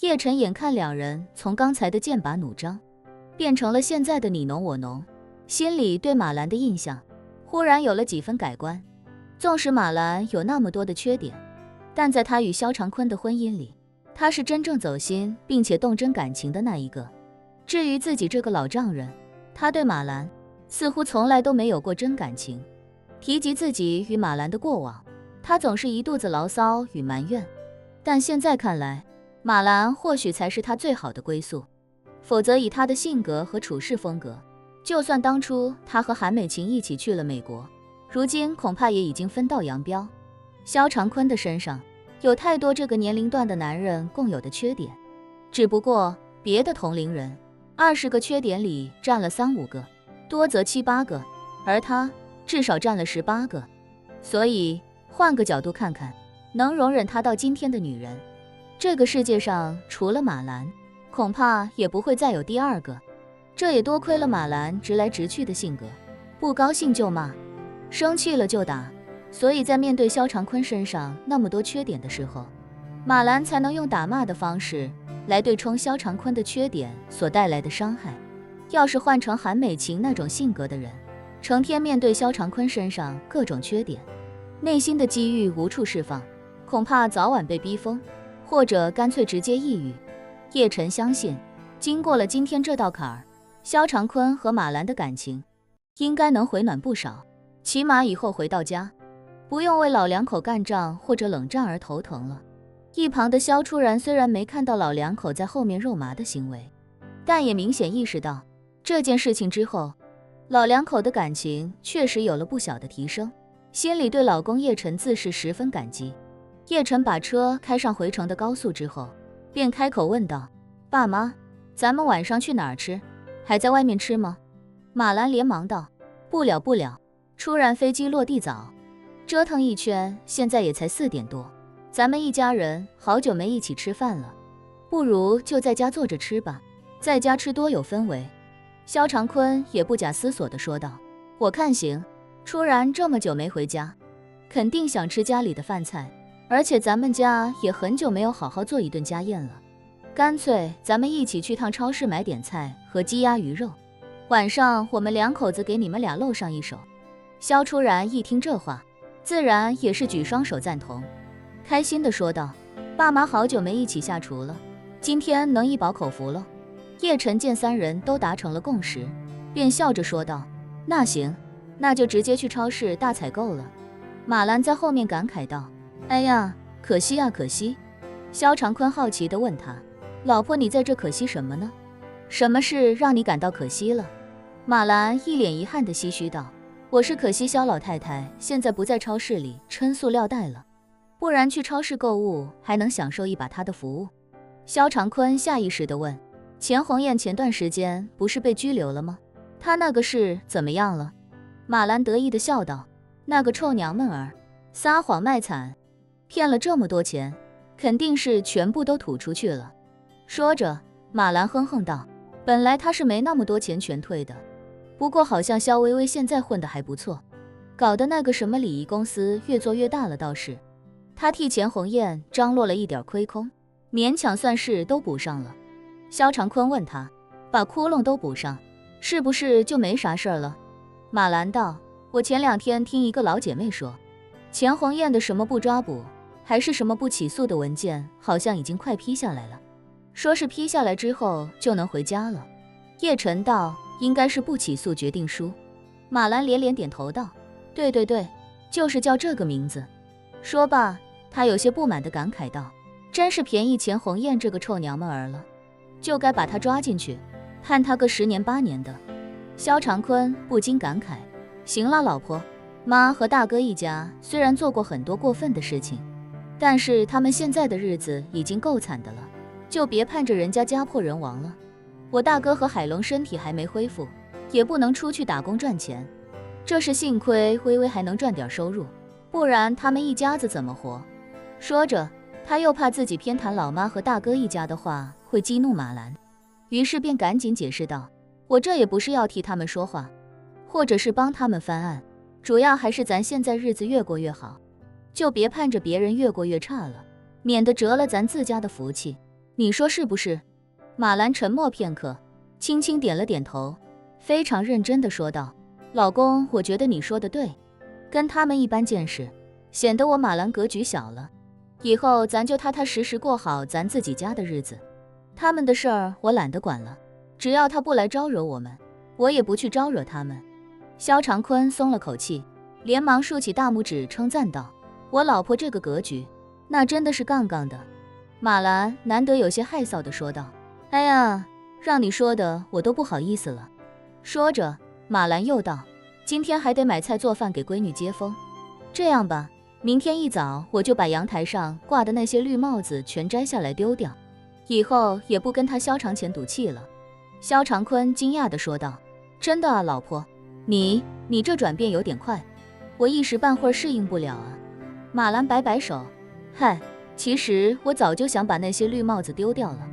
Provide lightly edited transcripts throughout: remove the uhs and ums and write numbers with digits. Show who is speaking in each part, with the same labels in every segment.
Speaker 1: 叶晨眼看两人从刚才的剑拔弩张，变成了现在的你侬我侬，心里对马兰的印象忽然有了几分改观。纵使马兰有那么多的缺点，但在他与萧长坤的婚姻里，他是真正走心并且动真感情的那一个。至于自己这个老丈人，他对马兰似乎从来都没有过真感情。提及自己与马兰的过往，他总是一肚子牢骚与埋怨，但现在看来，马兰或许才是他最好的归宿。否则以他的性格和处事风格，就算当初他和韩美琴一起去了美国，如今恐怕也已经分道扬镳。萧长坤的身上有太多这个年龄段的男人共有的缺点，只不过别的同龄人20个缺点里占了3、5个，多则7、8个，而他至少占了18个。所以换个角度看看，能容忍他到今天的女人，这个世界上除了马兰，恐怕也不会再有第2个。这也多亏了马兰直来直去的性格，不高兴就骂，生气了就打，所以在面对萧长坤身上那么多缺点的时候，马兰才能用打骂的方式来对冲萧长坤的缺点所带来的伤害。要是换成韩美琴那种性格的人，成天面对萧长坤身上各种缺点，内心的机遇无处释放，恐怕早晚被逼疯，或者干脆直接抑郁。叶晨相信，经过了今天这道坎儿，萧长坤和马兰的感情应该能回暖不少，起码以后回到家不用为老两口干仗或者冷战而头疼了。一旁的萧初然虽然没看到老两口在后面肉麻的行为，但也明显意识到这件事情之后，老两口的感情确实有了不小的提升，心里对老公叶晨自是十分感激。叶晨把车开上回城的高速之后，便开口问道：爸妈，咱们晚上去哪儿吃？还在外面吃吗？马兰连忙道：不了不了，初然飞机落地早，折腾一圈，现在也才4点多，咱们一家人好久没一起吃饭了，不如就在家坐着吃吧，在家吃多有氛围。萧长坤也不假思索地说道：我看行，初然这么久没回家，肯定想吃家里的饭菜，而且咱们家也很久没有好好做一顿家宴了，干脆咱们一起去趟超市买点菜和鸡鸭鱼肉，晚上我们2口子给你们俩露上一手。萧初然一听这话，自然也是举双手赞同，开心地说道：爸妈好久没一起下厨了，今天能一饱口福了。叶晨见3人都达成了共识，便笑着说道：那行，那就直接去超市大采购了。马兰在后面感慨道：哎呀，可惜啊可惜。萧长坤好奇地问他：老婆你在这可惜什么呢？什么事让你感到可惜了？马兰一脸遗憾地唏嘘道：我是可惜萧老太太现在不在超市里抻塑料袋了，不然去超市购物还能享受一把她的服务。萧长坤下意识地问：钱红艳前段时间不是被拘留了吗？她那个事怎么样了？马兰得意地笑道：那个臭娘们儿，撒谎卖惨，骗了这么多钱，肯定是全部都吐出去了。说着，马兰哼哼道：本来她是没那么多钱全退的，不过好像肖薇薇现在混得还不错，搞得那个什么礼仪公司越做越大了倒是。她替钱红艳张罗了一点亏空，勉强算是都补上了。萧长坤问他：把窟窿都补上，是不是就没啥事儿了？马兰道：我前2天听一个老姐妹说，钱红艳的什么不抓捕还是什么不起诉的文件好像已经快批下来了，说是批下来之后就能回家了。叶晨道：应该是不起诉决定书。马兰连连点头道：对对对，就是叫这个名字。说罢，他有些不满地感慨道：真是便宜钱红艳这个臭娘们儿了，就该把她抓进去，判她个10年8年的。萧长坤不禁感慨：行了老婆，妈和大哥一家虽然做过很多过分的事情，但是他们现在的日子已经够惨的了，就别盼着人家家破人亡了。我大哥和海龙身体还没恢复，也不能出去打工赚钱，这是幸亏微微还能赚点收入，不然他们一家子怎么活？说着，他又怕自己偏袒老妈和大哥一家的话会激怒马兰，于是便赶紧解释道：我这也不是要替他们说话，或者是帮他们翻案，主要还是咱现在日子越过越好，就别盼着别人越过越差了，免得折了咱自家的福气。你说是不是？马兰沉默片刻，轻轻点了点头，非常认真地说道：老公，我觉得你说的对，跟他们一般见识，显得我马兰格局小了。以后咱就踏踏实实过好咱自己家的日子，他们的事儿我懒得管了，只要他不来招惹我们，我也不去招惹他们。萧长坤松了口气，连忙竖起大拇指称赞道：我老婆这个格局，那真的是杠杠的。马兰难得有些害臊地说道：哎呀，让你说的我都不好意思了。说着，马兰又道：今天还得买菜做饭给闺女接风，这样吧，明天一早我就把阳台上挂的那些绿帽子全摘下来丢掉，以后也不跟他萧长乾赌气了。萧长坤惊讶地说道：真的啊，老婆，你这转变有点快，我一时半会儿适应不了啊。马兰摆摆手：嗨，其实我早就想把那些绿帽子丢掉了，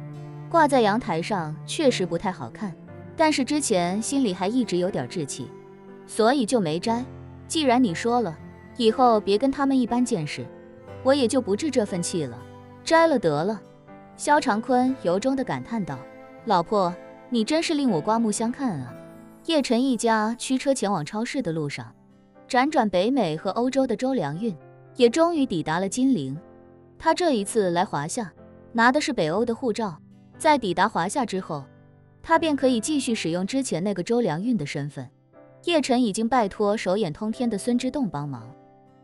Speaker 1: 挂在阳台上确实不太好看，但是之前心里还一直有点志气，所以就没摘。既然你说了，以后别跟他们一般见识，我也就不置这份气了，摘了得了。萧长坤由衷地感叹道：老婆，你真是令我刮目相看啊。叶晨一家驱车前往超市的路上，辗转北美和欧洲的周良运也终于抵达了金陵。他这一次来华夏，拿的是北欧的护照，在抵达华夏之后，他便可以继续使用之前那个周良运的身份。叶晨已经拜托手眼通天的孙之栋帮忙，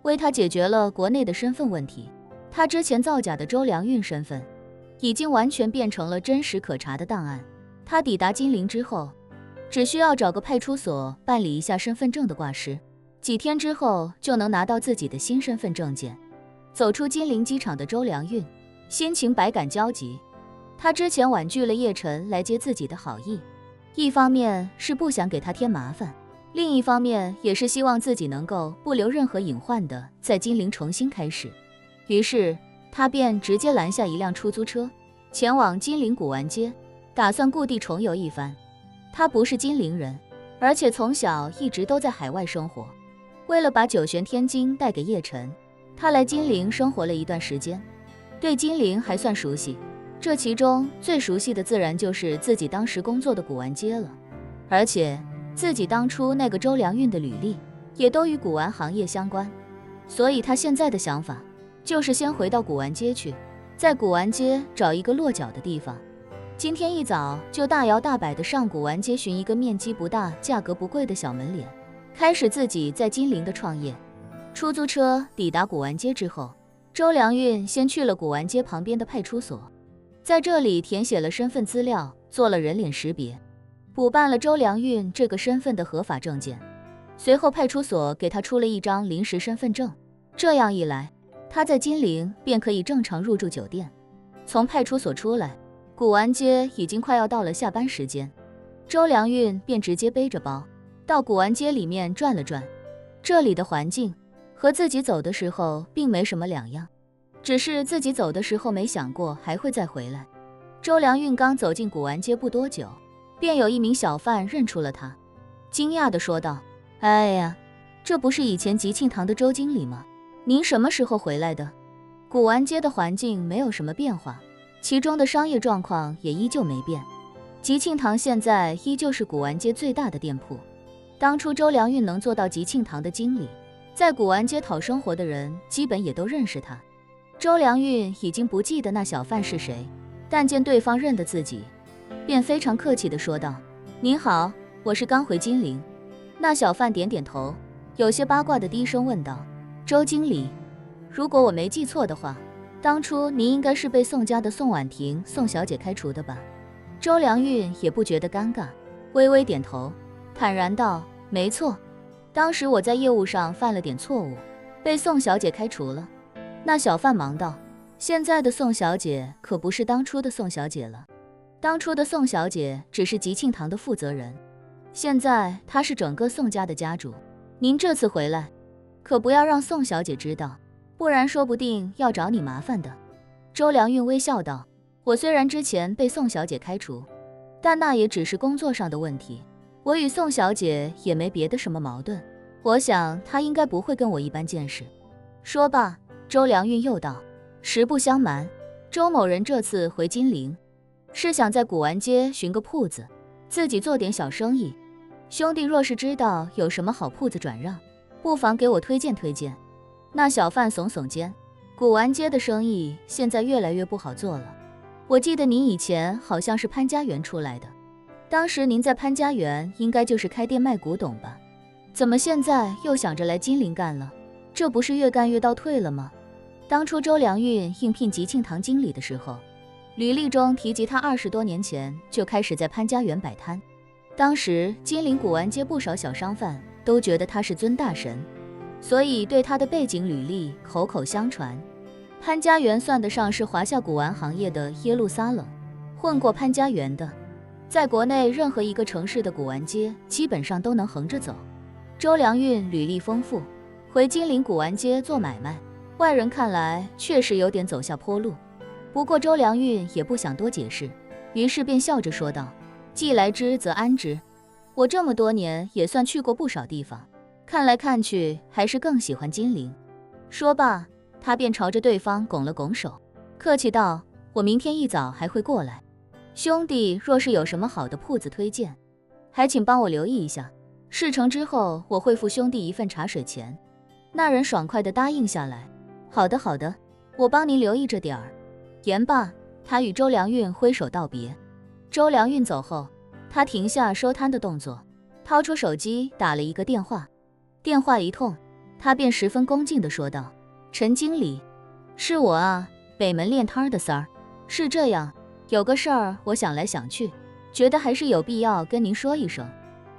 Speaker 1: 为他解决了国内的身份问题。他之前造假的周良运身份已经完全变成了真实可查的档案。他抵达金陵之后，只需要找个派出所办理一下身份证的挂失，几天之后就能拿到自己的新身份证件。走出金陵机场的周良运心情百感交集，他之前婉拒了叶晨来接自己的好意，一方面是不想给他添麻烦，另一方面也是希望自己能够不留任何隐患的在金陵重新开始。于是他便直接拦下一辆出租车，前往金陵古玩街，打算故地重游一番。他不是金陵人，而且从小一直都在海外生活。为了把九玄天经带给叶晨，他来金陵生活了一段时间，对金陵还算熟悉。这其中最熟悉的自然就是自己当时工作的古玩街了，而且自己当初那个周良运的履历也都与古玩行业相关，所以他现在的想法就是先回到古玩街去，在古玩街找一个落脚的地方。今天一早就大摇大摆地上古玩街寻一个面积不大、价格不贵的小门脸，开始自己在金陵的创业。出租车抵达古玩街之后，周良运先去了古玩街旁边的派出所，在这里填写了身份资料，做了人脸识别，补办了周良运这个身份的合法证件。随后派出所给他出了一张临时身份证，这样一来，他在金陵便可以正常入住酒店。从派出所出来，古玩街已经快要到了下班时间，周良运便直接背着包到古玩街里面转了转。这里的环境和自己走的时候并没什么两样，只是自己走的时候没想过还会再回来。周良运刚走进古玩街不多久，便有一名小贩认出了他，惊讶地说道：哎呀，这不是以前吉庆堂的周经理吗？您什么时候回来的？古玩街的环境没有什么变化，其中的商业状况也依旧没变。吉庆堂现在依旧是古玩街最大的店铺。当初周良运能做到吉庆堂的经理，在古玩街讨生活的人基本也都认识他。周良运已经不记得那小贩是谁，但见对方认得自己，便非常客气地说道：您好，我是刚回金陵。那小贩点点头，有些八卦地低声问道：周经理，如果我没记错的话，当初您应该是被宋家的宋婉婷宋小姐开除的吧？周良运也不觉得尴尬，微微点头，坦然道：没错，当时我在业务上犯了点错误，被宋小姐开除了。那小贩忙道：现在的宋小姐可不是当初的宋小姐了，当初的宋小姐只是吉庆堂的负责人，现在她是整个宋家的家主。您这次回来，可不要让宋小姐知道，不然说不定要找你麻烦的。周良运微笑道：我虽然之前被宋小姐开除，但那也只是工作上的问题，我与宋小姐也没别的什么矛盾，我想她应该不会跟我一般见识。说罢，周良运又道：实不相瞒，周某人这次回金陵，是想在古玩街寻个铺子，自己做点小生意。兄弟若是知道有什么好铺子转让，不妨给我推荐推荐。那小贩耸耸肩，古玩街的生意现在越来越不好做了。我记得您以前好像是潘家园出来的，当时您在潘家园应该就是开店卖古董吧？怎么现在又想着来金陵干了？这不是越干越倒退了吗？当初周良运应聘吉庆堂经理的时候，履历中提及他20多年前就开始在潘家园摆摊。当时金陵古玩街不少小商贩都觉得他是尊大神，所以对他的背景履历口口相传。潘家园算得上是华夏古玩行业的耶路撒冷，混过潘家园的，在国内任何一个城市的古玩街基本上都能横着走。周良运履历丰富，回金陵古玩街做买卖，外人看来确实有点走下坡路。不过周良运也不想多解释，于是便笑着说道：既来之则安之，我这么多年也算去过不少地方，看来看去还是更喜欢金陵。说罢，他便朝着对方拱了拱手，客气道：我明天一早还会过来，兄弟若是有什么好的铺子推荐，还请帮我留意一下，事成之后我会付兄弟一份茶水钱。那人爽快地答应下来，好的好的，我帮您留意着点儿。言罢，他与周良运挥手道别。周良运走后，他停下收摊的动作，掏出手机打了一个电话。电话一通，他便十分恭敬地说道：陈经理，是我啊，北门练摊的三儿。是这样，有个事儿我想来想去，觉得还是有必要跟您说一声。